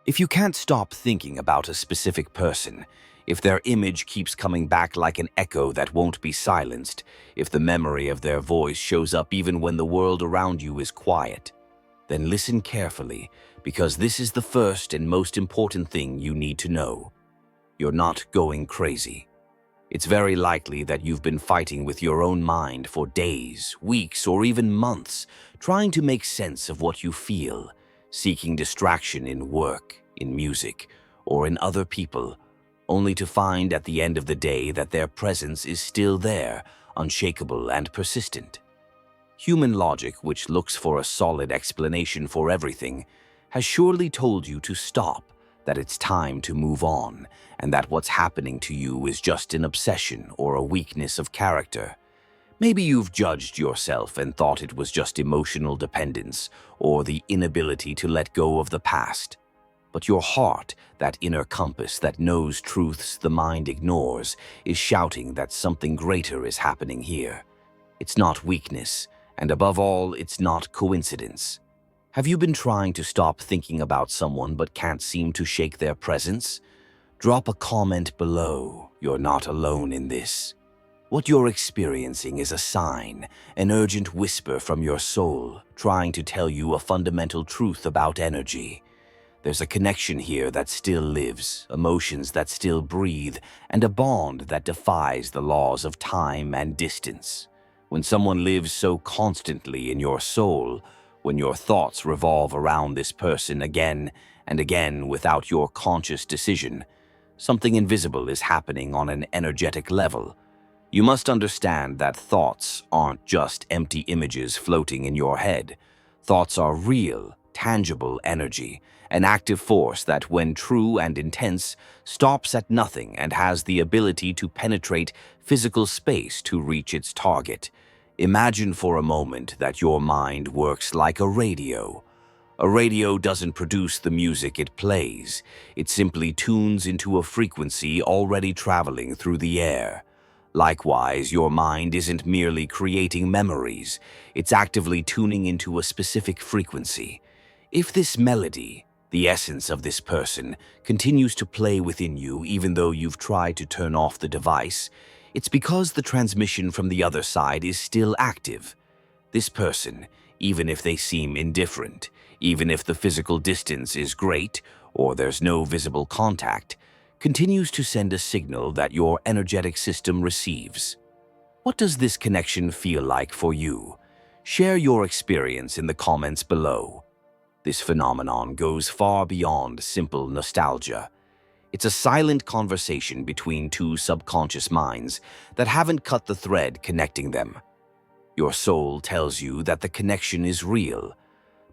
If you can't stop thinking about a specific person, if their image keeps coming back like an echo that won't be silenced, if the memory of their voice shows up even when the world around you is quiet, then listen carefully, because this is the first and most important thing you need to know. You're not going crazy. It's very likely that you've been fighting with your own mind for days, weeks, or even months, trying to make sense of what you feel, seeking distraction in work, in music, or in other people, only to find at the end of the day that their presence is still there, unshakable and persistent. Human logic, which looks for a solid explanation for everything, has surely told you to stop, that it's time to move on, and that what's happening to you is just an obsession or a weakness of character. Maybe you've judged yourself and thought it was just emotional dependence or the inability to let go of the past. But your heart, that inner compass that knows truths the mind ignores, is shouting that something greater is happening here. It's not weakness, and above all, it's not coincidence. Have you been trying to stop thinking about someone but can't seem to shake their presence? Drop a comment below. You're not alone in this. What you're experiencing is a sign, an urgent whisper from your soul, trying to tell you a fundamental truth about energy. There's a connection here that still lives, emotions that still breathe, and a bond that defies the laws of time and distance. When someone lives so constantly in your soul, when your thoughts revolve around this person again and again without your conscious decision, something invisible is happening on an energetic level. You must understand that thoughts aren't just empty images floating in your head. Thoughts are real, tangible energy, an active force that, when true and intense, stops at nothing and has the ability to penetrate physical space to reach its target. Imagine for a moment that your mind works like a radio. A radio doesn't produce the music it plays. It simply tunes into a frequency already traveling through the air. Likewise, your mind isn't merely creating memories. It's actively tuning into a specific frequency. If this melody, the essence of this person, continues to play within you even though you've tried to turn off the device, it's because the transmission from the other side is still active. This person, even if they seem indifferent, even if the physical distance is great or there's no visible contact, continues to send a signal that your energetic system receives. What does this connection feel like for you? Share your experience in the comments below. This phenomenon goes far beyond simple nostalgia. It's a silent conversation between two subconscious minds that haven't cut the thread connecting them. Your soul tells you that the connection is real,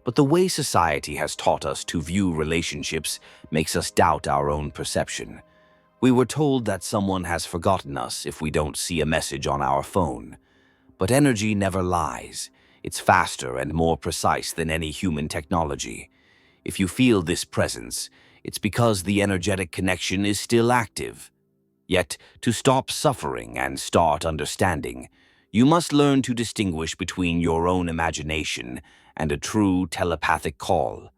but the way society has taught us to view relationships makes us doubt our own perception. We were told that someone has forgotten us if we don't see a message on our phone. But energy never lies. It's faster and more precise than any human technology. If you feel this presence, it's because the energetic connection is still active. Yet, to stop suffering and start understanding, you must learn to distinguish between your own imagination and a true telepathic call.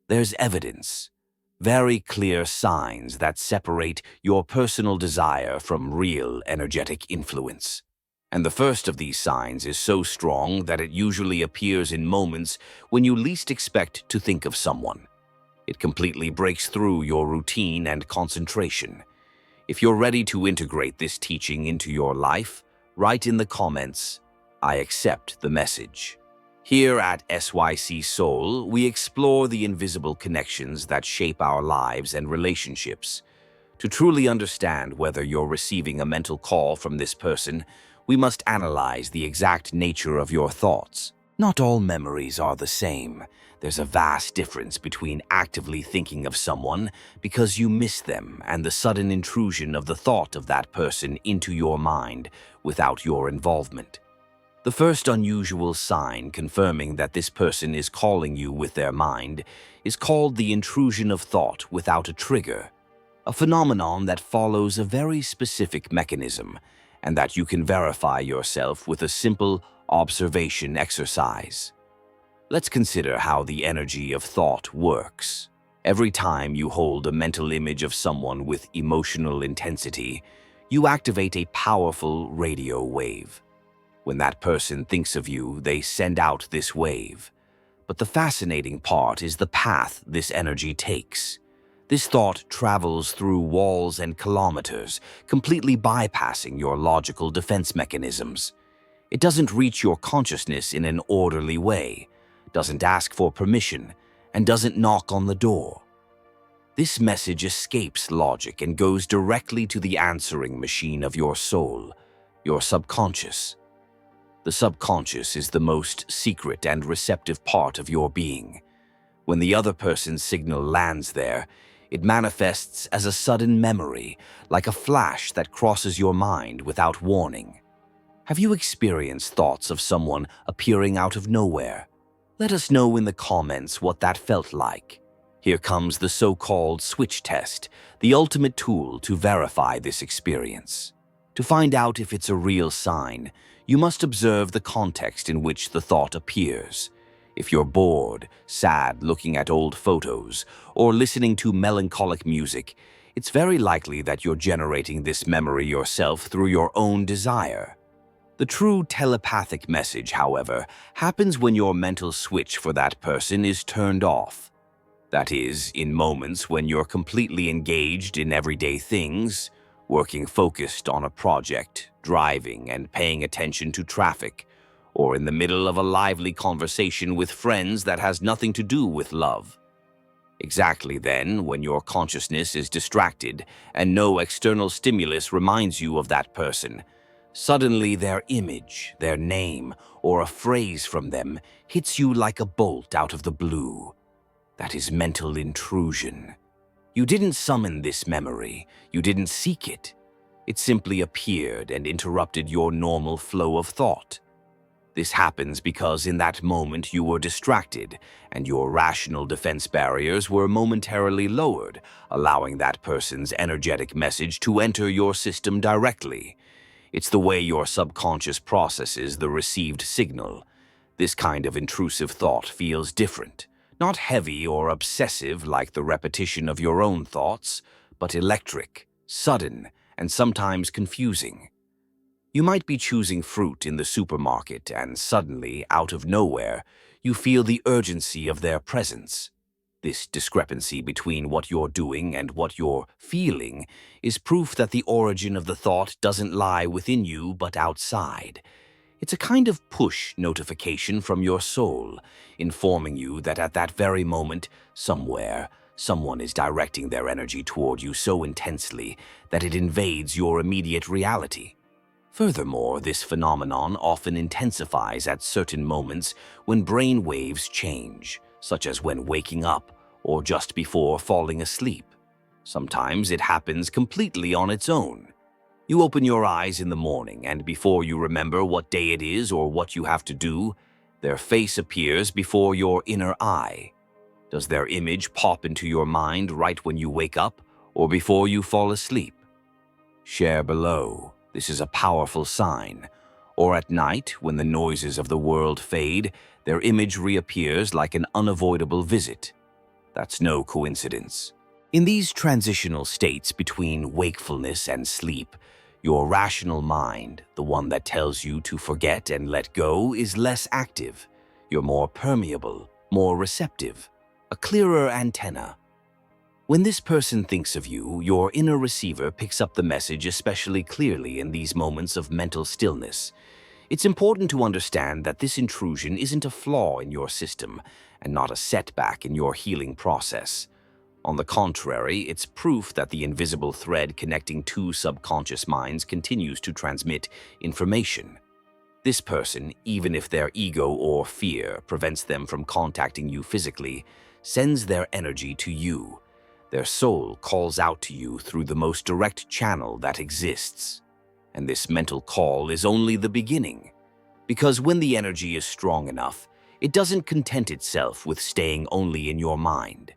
There's evidence, very clear signs that separate your personal desire from real energetic influence. And the first of these signs is so strong that it usually appears in moments when you least expect to think of someone. It completely breaks through your routine and concentration. If you're ready to integrate this teaching into your life, write in the comments, "I accept the message." Here at SYC Soul, we explore the invisible connections that shape our lives and relationships. To truly understand whether you're receiving a mental call from this person, we must analyze the exact nature of your thoughts. Not all memories are the same. There's a vast difference between actively thinking of someone because you miss them and the sudden intrusion of the thought of that person into your mind without your involvement. The first unusual sign confirming that this person is calling you with their mind is called the intrusion of thought without a trigger, a phenomenon that follows a very specific mechanism and that you can verify yourself with a simple observation exercise. Let's consider how the energy of thought works. Every time you hold a mental image of someone with emotional intensity, you activate a powerful radio wave. When that person thinks of you, they send out this wave. But the fascinating part is the path this energy takes. This thought travels through walls and kilometers, completely bypassing your logical defense mechanisms. It doesn't reach your consciousness in an orderly way, doesn't ask for permission, and doesn't knock on the door. This message escapes logic and goes directly to the answering machine of your soul, your subconscious. The subconscious is the most secret and receptive part of your being. When the other person's signal lands there, it manifests as a sudden memory, like a flash that crosses your mind without warning. Have you experienced thoughts of someone appearing out of nowhere? Let us know in the comments what that felt like. Here comes the so-called switch test, the ultimate tool to verify this experience. To find out if it's a real sign, you must observe the context in which the thought appears. If you're bored, sad looking at old photos, or listening to melancholic music, it's very likely that you're generating this memory yourself through your own desire. The true telepathic message, however, happens when your mental switch for that person is turned off. That is, in moments when you're completely engaged in everyday things, working focused on a project, driving and paying attention to traffic, or in the middle of a lively conversation with friends that has nothing to do with love. Exactly then, when your consciousness is distracted and no external stimulus reminds you of that person, suddenly their image, their name, or a phrase from them hits you like a bolt out of the blue. That is mental intrusion. You didn't summon this memory, you didn't seek it. It simply appeared and interrupted your normal flow of thought. This happens because in that moment you were distracted and your rational defense barriers were momentarily lowered, allowing that person's energetic message to enter your system directly. It's the way your subconscious processes the received signal. This kind of intrusive thought feels different. Not heavy or obsessive like the repetition of your own thoughts, but electric, sudden, and sometimes confusing. You might be choosing fruit in the supermarket and suddenly, out of nowhere, you feel the urgency of their presence. This discrepancy between what you're doing and what you're feeling is proof that the origin of the thought doesn't lie within you but outside. It's a kind of push notification from your soul, informing you that at that very moment, somewhere, someone is directing their energy toward you so intensely that it invades your immediate reality. Furthermore, this phenomenon often intensifies at certain moments when brain waves change, such as when waking up or just before falling asleep. Sometimes it happens completely on its own. You open your eyes in the morning, and before you remember what day it is or what you have to do, their face appears before your inner eye. Does their image pop into your mind right when you wake up or before you fall asleep? Share below. This is a powerful sign. Or at night, when the noises of the world fade, their image reappears like an unavoidable visit. That's no coincidence. In these transitional states between wakefulness and sleep, your rational mind, the one that tells you to forget and let go, is less active. You're more permeable, more receptive, a clearer antenna. When this person thinks of you, your inner receiver picks up the message especially clearly in these moments of mental stillness. It's important to understand that this intrusion isn't a flaw in your system and not a setback in your healing process. On the contrary, it's proof that the invisible thread connecting two subconscious minds continues to transmit information. This person, even if their ego or fear prevents them from contacting you physically, sends their energy to you. Their soul calls out to you through the most direct channel that exists. And this mental call is only the beginning. Because when the energy is strong enough, it doesn't content itself with staying only in your mind.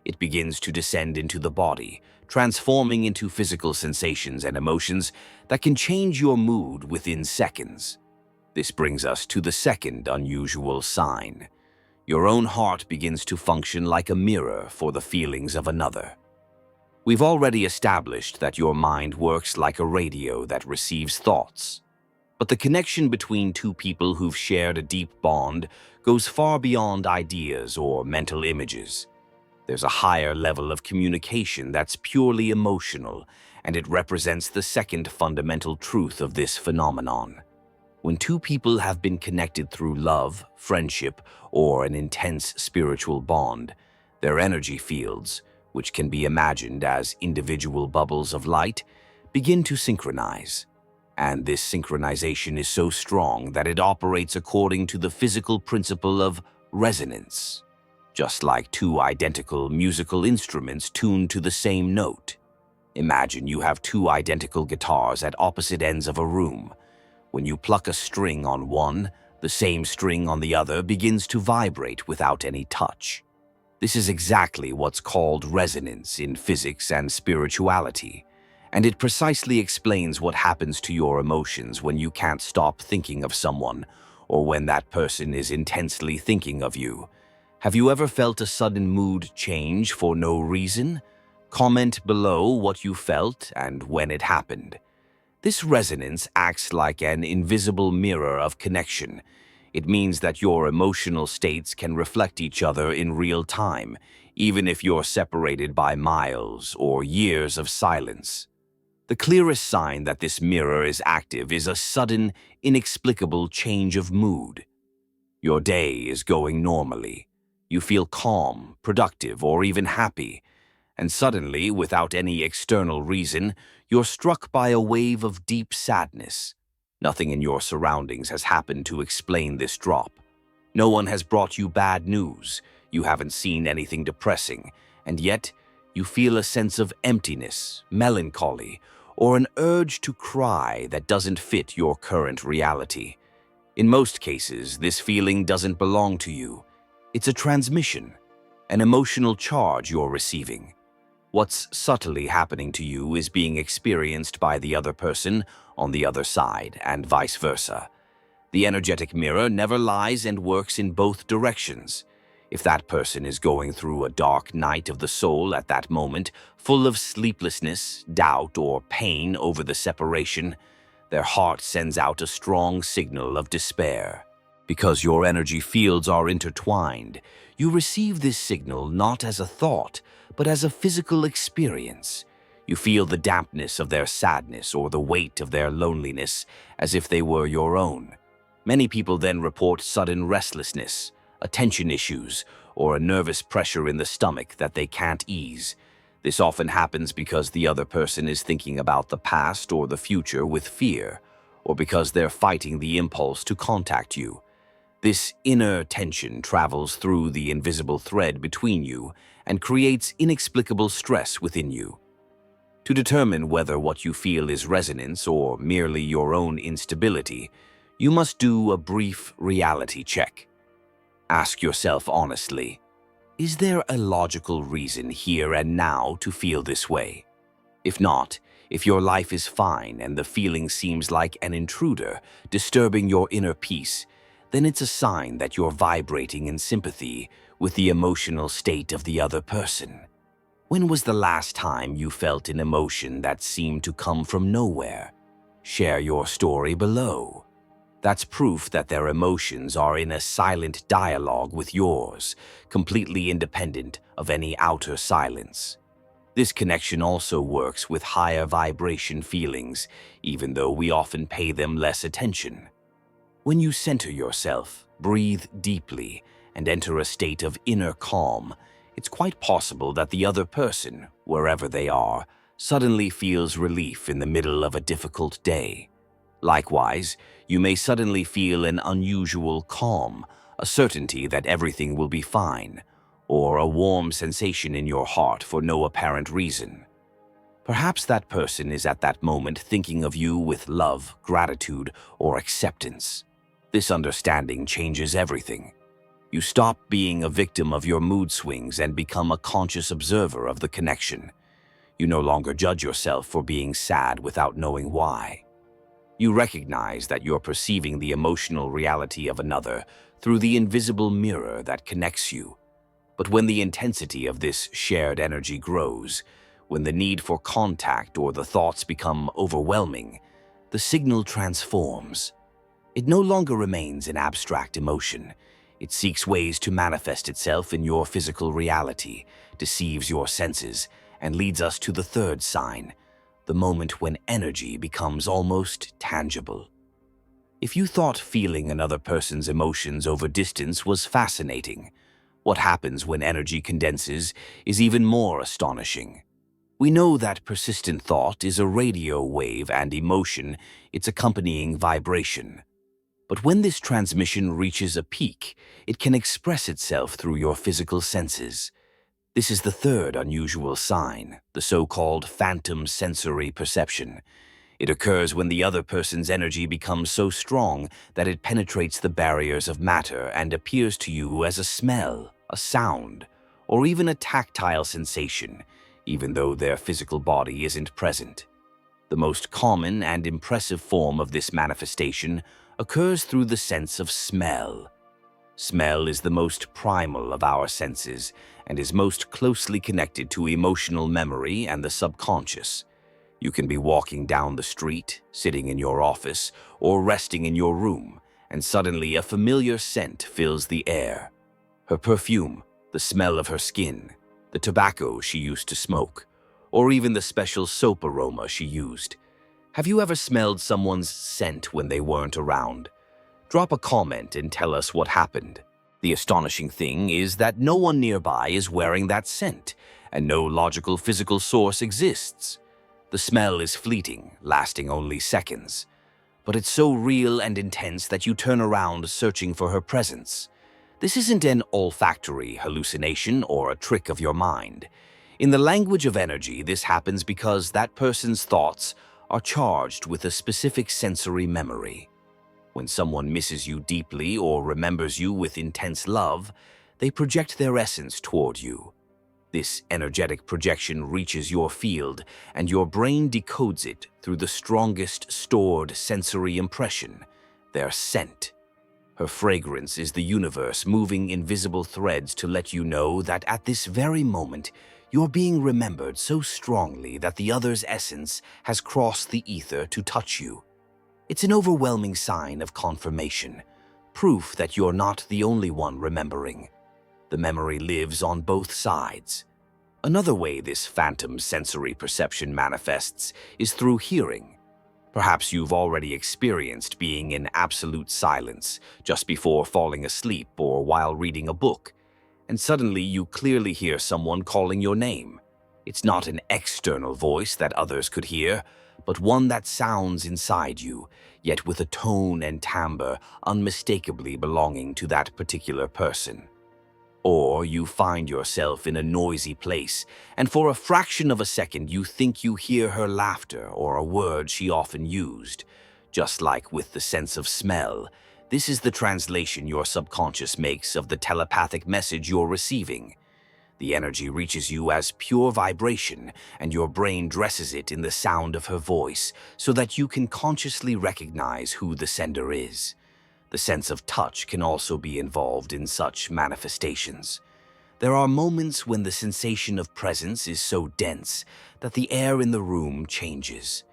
It begins to descend into the body, transforming into physical sensations and emotions that can change your mood within seconds. This brings us to the second unusual sign. Your own heart begins to function like a mirror for the feelings of another. We've already established that your mind works like a radio that receives thoughts. But the connection between two people who've shared a deep bond goes far beyond ideas or mental images. There's a higher level of communication that's purely emotional, and it represents the second fundamental truth of this phenomenon. When two people have been connected through love, friendship, or an intense spiritual bond, their energy fields, which can be imagined as individual bubbles of light, begin to synchronize. And this synchronization is so strong that it operates according to the physical principle of resonance, just like two identical musical instruments tuned to the same note. Imagine you have two identical guitars at opposite ends of a room. When you pluck a string on one, the same string on the other begins to vibrate without any touch. This is exactly what's called resonance in physics and spirituality. And it precisely explains what happens to your emotions when you can't stop thinking of someone, or when that person is intensely thinking of you. Have you ever felt a sudden mood change for no reason? Comment below what you felt and when it happened. This resonance acts like an invisible mirror of connection. It means that your emotional states can reflect each other in real time, even if you're separated by miles or years of silence. The clearest sign that this mirror is active is a sudden, inexplicable change of mood. Your day is going normally. You feel calm, productive, or even happy. And suddenly, without any external reason, you're struck by a wave of deep sadness. Nothing in your surroundings has happened to explain this drop. No one has brought you bad news. You haven't seen anything depressing. And yet, you feel a sense of emptiness, melancholy, or an urge to cry that doesn't fit your current reality. In most cases, this feeling doesn't belong to you. It's a transmission, an emotional charge you're receiving. What's subtly happening to you is being experienced by the other person on the other side, and vice versa. The energetic mirror never lies and works in both directions. If that person is going through a dark night of the soul at that moment, full of sleeplessness, doubt, or pain over the separation, their heart sends out a strong signal of despair. Because your energy fields are intertwined, you receive this signal not as a thought, but as a physical experience. You feel the dampness of their sadness or the weight of their loneliness as if they were your own. Many people then report sudden restlessness, attention issues, or a nervous pressure in the stomach that they can't ease. This often happens because the other person is thinking about the past or the future with fear, or because they're fighting the impulse to contact you. This inner tension travels through the invisible thread between you and creates inexplicable stress within you. To determine whether what you feel is resonance or merely your own instability, you must do a brief reality check. Ask yourself honestly, is there a logical reason here and now to feel this way? If not, if your life is fine and the feeling seems like an intruder disturbing your inner peace, then it's a sign that you're vibrating in sympathy with the emotional state of the other person. When was the last time you felt an emotion that seemed to come from nowhere? Share your story below. That's proof that their emotions are in a silent dialogue with yours, completely independent of any outer silence. This connection also works with higher vibration feelings, even though we often pay them less attention. When you center yourself, breathe deeply, and enter a state of inner calm, it's quite possible that the other person, wherever they are, suddenly feels relief in the middle of a difficult day. Likewise, you may suddenly feel an unusual calm, a certainty that everything will be fine, or a warm sensation in your heart for no apparent reason. Perhaps that person is at that moment thinking of you with love, gratitude, or acceptance. This understanding changes everything. You stop being a victim of your mood swings and become a conscious observer of the connection. You no longer judge yourself for being sad without knowing why. You recognize that you're perceiving the emotional reality of another through the invisible mirror that connects you. But when the intensity of this shared energy grows, when the need for contact or the thoughts become overwhelming, the signal transforms. It no longer remains an abstract emotion. It seeks ways to manifest itself in your physical reality, deceives your senses, and leads us to the third sign, the moment when energy becomes almost tangible. If you thought feeling another person's emotions over distance was fascinating, what happens when energy condenses is even more astonishing. We know that persistent thought is a radio wave and emotion, its accompanying vibration. But when this transmission reaches a peak, it can express itself through your physical senses. This is the third unusual sign, the so-called phantom sensory perception. It occurs when the other person's energy becomes so strong that it penetrates the barriers of matter and appears to you as a smell, a sound, or even a tactile sensation, even though their physical body isn't present. The most common and impressive form of this manifestation occurs through the sense of smell. Smell is the most primal of our senses and is most closely connected to emotional memory and the subconscious. You can be walking down the street, sitting in your office, or resting in your room, and suddenly a familiar scent fills the air. Her perfume, the smell of her skin, the tobacco she used to smoke, or even the special soap aroma she used. Have you ever smelled someone's scent when they weren't around? Drop a comment and tell us what happened. The astonishing thing is that no one nearby is wearing that scent, and no logical physical source exists. The smell is fleeting, lasting only seconds. But it's so real and intense that you turn around searching for her presence. This isn't an olfactory hallucination or a trick of your mind. In the language of energy, this happens because that person's thoughts are charged with a specific sensory memory. When someone misses you deeply or remembers you with intense love, they project their essence toward you. This energetic projection reaches your field, and your brain decodes it through the strongest stored sensory impression, their scent. Her fragrance is the universe moving invisible threads to let you know that at this very moment, you're being remembered so strongly that the other's essence has crossed the ether to touch you. It's an overwhelming sign of confirmation, proof that you're not the only one remembering. The memory lives on both sides. Another way this phantom sensory perception manifests is through hearing. Perhaps you've already experienced being in absolute silence just before falling asleep or while reading a book, and suddenly you clearly hear someone calling your name. It's not an external voice that others could hear, but one that sounds inside you, yet with a tone and timbre unmistakably belonging to that particular person. Or you find yourself in a noisy place, and for a fraction of a second you think you hear her laughter or a word she often used. Just like with the sense of smell, this is the translation your subconscious makes of the telepathic message you're receiving. The energy reaches you as pure vibration, and your brain dresses it in the sound of her voice so that you can consciously recognize who the sender is. The sense of touch can also be involved in such manifestations. There are moments when the sensation of presence is so dense that the air in the room changes.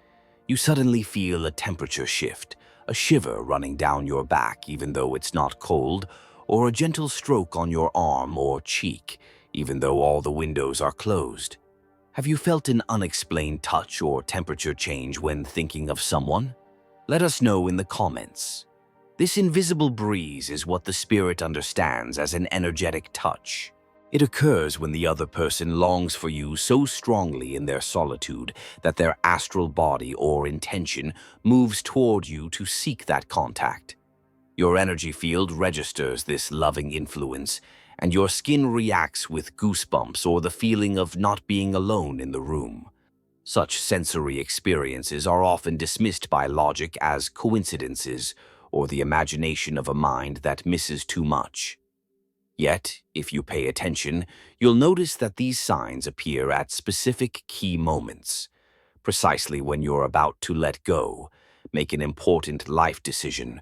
You suddenly feel a temperature shift, a shiver running down your back even though it's not cold, or a gentle stroke on your arm or cheek, even though all the windows are closed. Have you felt an unexplained touch or temperature change when thinking of someone? Let us know in the comments. This invisible breeze is what the spirit understands as an energetic touch. It occurs when the other person longs for you so strongly in their solitude that their astral body or intention moves toward you to seek that contact. Your energy field registers this loving influence, and your skin reacts with goosebumps or the feeling of not being alone in the room. Such sensory experiences are often dismissed by logic as coincidences or the imagination of a mind that misses too much. Yet, if you pay attention, you'll notice that these signs appear at specific key moments, precisely when you're about to let go, make an important life decision,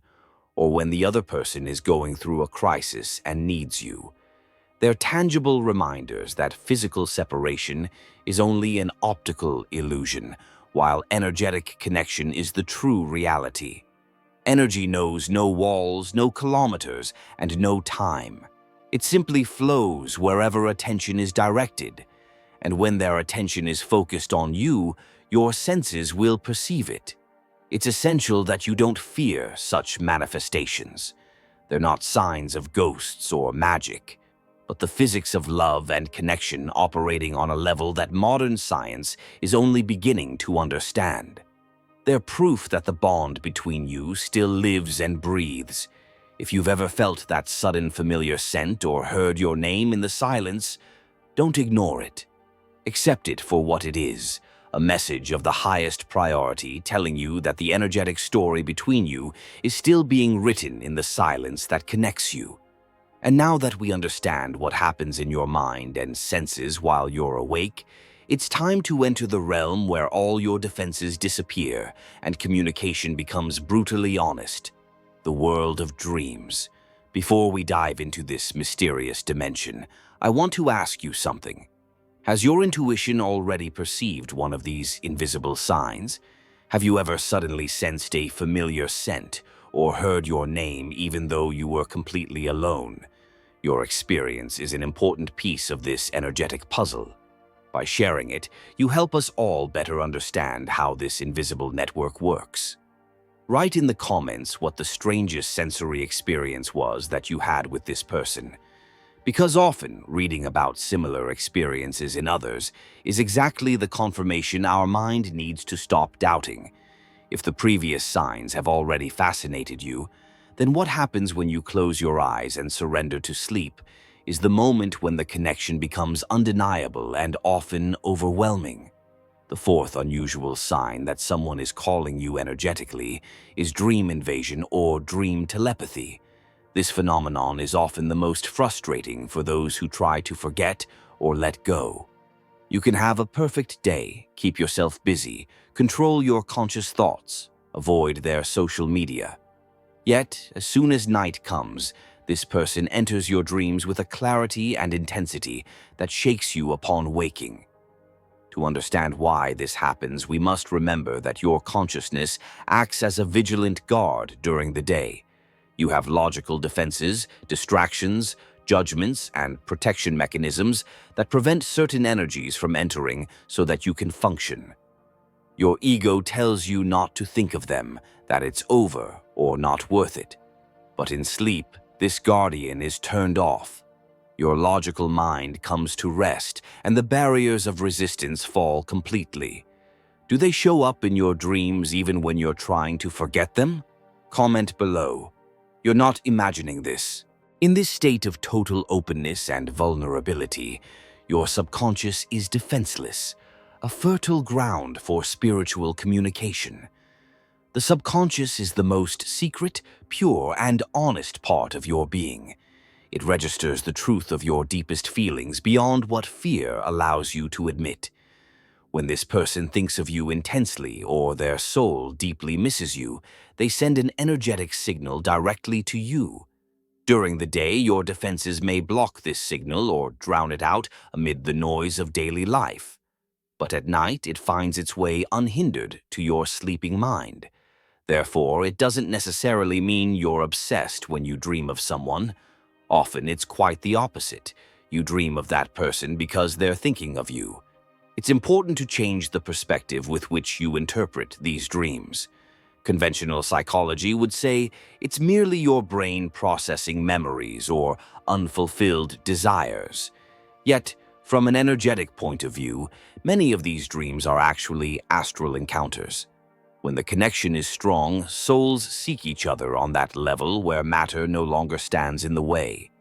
or when the other person is going through a crisis and needs you. They're tangible reminders that physical separation is only an optical illusion, while energetic connection is the true reality. Energy knows no walls, no kilometers, and no time. It simply flows wherever attention is directed, and when their attention is focused on you, your senses will perceive it. It's essential that you don't fear such manifestations. They're not signs of ghosts or magic, but the physics of love and connection operating on a level that modern science is only beginning to understand. They're proof that the bond between you still lives and breathes. If you've ever felt that sudden familiar scent or heard your name in the silence, don't ignore it. Accept it for what it is, a message of the highest priority telling you that the energetic story between you is still being written in the silence that connects you. And now that we understand what happens in your mind and senses while you're awake, it's time to enter the realm where all your defenses disappear and communication becomes brutally honest. The world of dreams. Before we dive into this mysterious dimension, I want to ask you something. Has your intuition already perceived one of these invisible signs? Have you ever suddenly sensed a familiar scent or heard your name even though you were completely alone? Your experience is an important piece of this energetic puzzle. By sharing it, you help us all better understand how this invisible network works. Write in the comments what the strangest sensory experience was that you had with this person. Because often, reading about similar experiences in others is exactly the confirmation our mind needs to stop doubting. If the previous signs have already fascinated you, then what happens when you close your eyes and surrender to sleep is the moment when the connection becomes undeniable and often overwhelming. The fourth unusual sign that someone is calling you energetically is dream invasion or dream telepathy. This phenomenon is often the most frustrating for those who try to forget or let go. You can have a perfect day, keep yourself busy, control your conscious thoughts, avoid their social media. Yet, as soon as night comes, this person enters your dreams with a clarity and intensity that shakes you upon waking. To understand why this happens, we must remember that your consciousness acts as a vigilant guard during the day. You have logical defenses, distractions, judgments, and protection mechanisms that prevent certain energies from entering so that you can function. Your ego tells you not to think of them, that it's over or not worth it. But in sleep, this guardian is turned off. Your logical mind comes to rest, and the barriers of resistance fall completely. Do they show up in your dreams even when you're trying to forget them? Comment below. You're not imagining this. In this state of total openness and vulnerability, your subconscious is defenseless, a fertile ground for spiritual communication. The subconscious is the most secret, pure, and honest part of your being. It registers the truth of your deepest feelings beyond what fear allows you to admit. When this person thinks of you intensely or their soul deeply misses you, they send an energetic signal directly to you. During the day, your defenses may block this signal or drown it out amid the noise of daily life. But at night, it finds its way unhindered to your sleeping mind. Therefore, it doesn't necessarily mean you're obsessed when you dream of someone. Often, it's quite the opposite. You dream of that person because they're thinking of you. It's important to change the perspective with which you interpret these dreams. Conventional psychology would say it's merely your brain processing memories or unfulfilled desires. Yet, from an energetic point of view, many of these dreams are actually astral encounters. When the connection is strong, souls seek each other on that level where matter no longer stands in the way.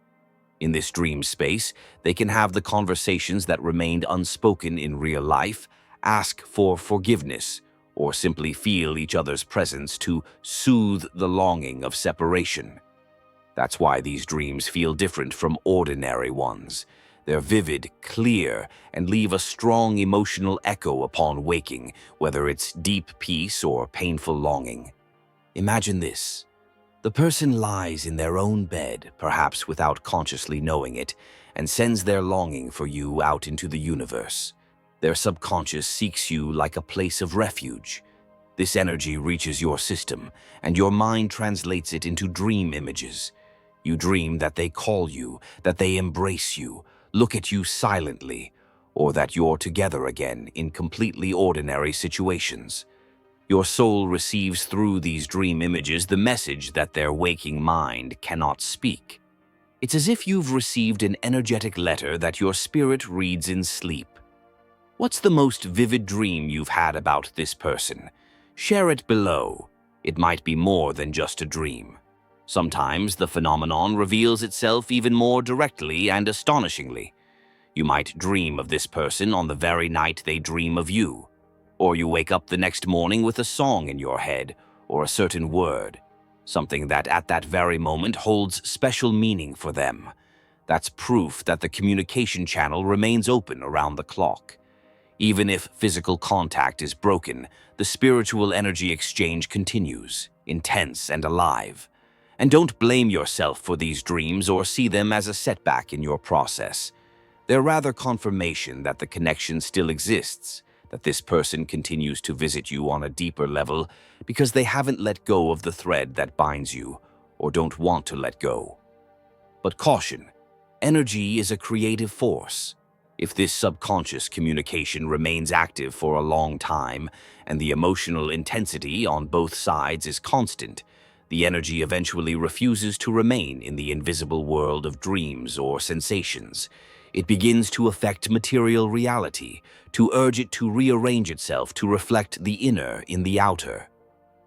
In this dream space, they can have the conversations that remained unspoken in real life, ask for forgiveness, or simply feel each other's presence to soothe the longing of separation. That's why these dreams feel different from ordinary ones. They're vivid, clear, and leave a strong emotional echo upon waking, whether it's deep peace or painful longing. Imagine this. The person lies in their own bed, perhaps without consciously knowing it, and sends their longing for you out into the universe. Their subconscious seeks you like a place of refuge. This energy reaches your system, and your mind translates it into dream images. You dream that they call you, that they embrace you, look at you silently, or that you're together again in completely ordinary situations. Your soul receives through these dream images the message that their waking mind cannot speak. It's as if you've received an energetic letter that your spirit reads in sleep. What's the most vivid dream you've had about this person? Share it below. It might be more than just a dream. Sometimes the phenomenon reveals itself even more directly and astonishingly. You might dream of this person on the very night they dream of you. Or you wake up the next morning with a song in your head, or a certain word, something that at that very moment holds special meaning for them. That's proof that the communication channel remains open around the clock. Even if physical contact is broken, the spiritual energy exchange continues, intense and alive. And don't blame yourself for these dreams or see them as a setback in your process. They're rather confirmation that the connection still exists, that this person continues to visit you on a deeper level because they haven't let go of the thread that binds you or don't want to let go. But caution, energy is a creative force. If this subconscious communication remains active for a long time and the emotional intensity on both sides is constant, the energy eventually refuses to remain in the invisible world of dreams or sensations. It begins to affect material reality, to urge it to rearrange itself to reflect the inner in the outer.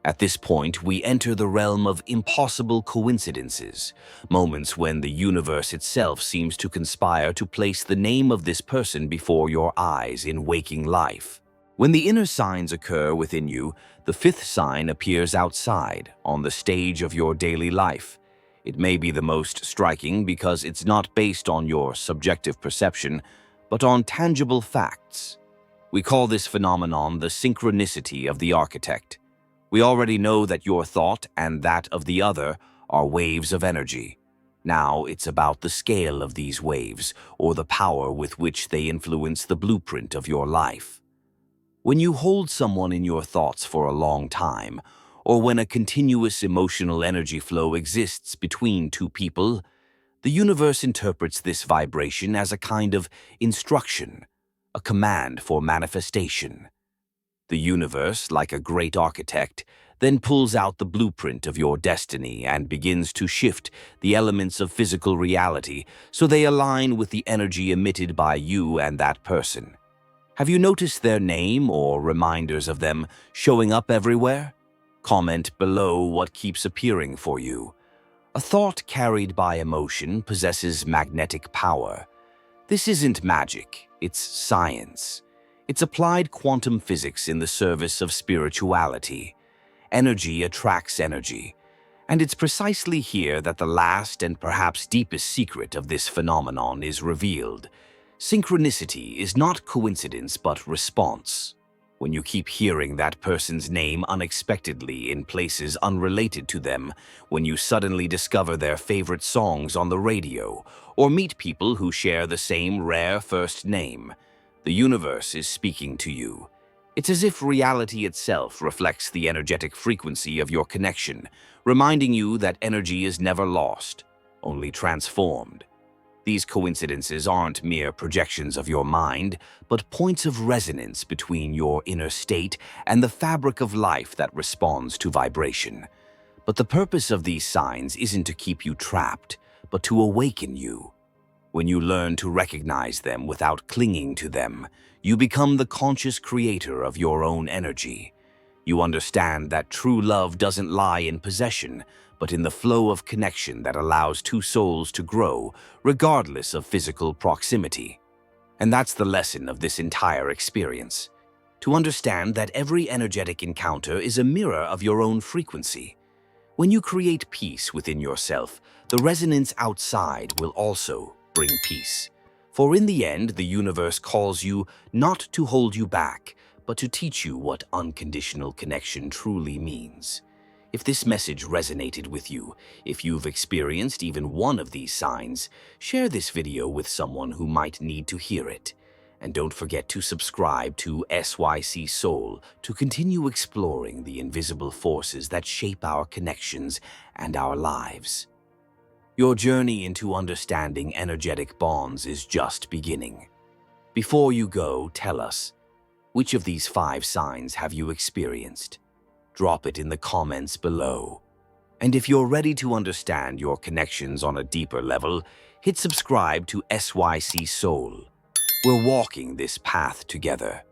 At this point, we enter the realm of impossible coincidences, moments when the universe itself seems to conspire to place the name of this person before your eyes in waking life. When the inner signs occur within you, the fifth sign appears outside, on the stage of your daily life. It may be the most striking because it's not based on your subjective perception, but on tangible facts. We call this phenomenon the synchronicity of the architect. We already know that your thought and that of the other are waves of energy. Now it's about the scale of these waves, or the power with which they influence the blueprint of your life. When you hold someone in your thoughts for a long time, or when a continuous emotional energy flow exists between two people, the universe interprets this vibration as a kind of instruction, a command for manifestation. The universe, like a great architect, then pulls out the blueprint of your destiny and begins to shift the elements of physical reality so they align with the energy emitted by you and that person. Have you noticed their name or reminders of them showing up everywhere? Comment below what keeps appearing for you. A thought carried by emotion possesses magnetic power. This isn't magic, it's science. It's applied quantum physics in the service of spirituality. Energy attracts energy, and it's precisely here that the last and perhaps deepest secret of this phenomenon is revealed. Synchronicity is not coincidence but response. When you keep hearing that person's name unexpectedly in places unrelated to them, when you suddenly discover their favorite songs on the radio, or meet people who share the same rare first name, the universe is speaking to you. It's as if reality itself reflects the energetic frequency of your connection, reminding you that energy is never lost, only transformed. These coincidences aren't mere projections of your mind, but points of resonance between your inner state and the fabric of life that responds to vibration. But the purpose of these signs isn't to keep you trapped, but to awaken you. When you learn to recognize them without clinging to them, you become the conscious creator of your own energy. You understand that true love doesn't lie in possession, but in the flow of connection that allows two souls to grow, regardless of physical proximity. And that's the lesson of this entire experience. To understand that every energetic encounter is a mirror of your own frequency. When you create peace within yourself, the resonance outside will also bring peace. For in the end, the universe calls you not to hold you back, but to teach you what unconditional connection truly means. If this message resonated with you, if you've experienced even one of these signs, share this video with someone who might need to hear it. And don't forget to subscribe to SYC Soul to continue exploring the invisible forces that shape our connections and our lives. Your journey into understanding energetic bonds is just beginning. Before you go, tell us, which of these 5 signs have you experienced? Drop it in the comments below. And if you're ready to understand your connections on a deeper level, hit subscribe to SYC Soul. We're walking this path together.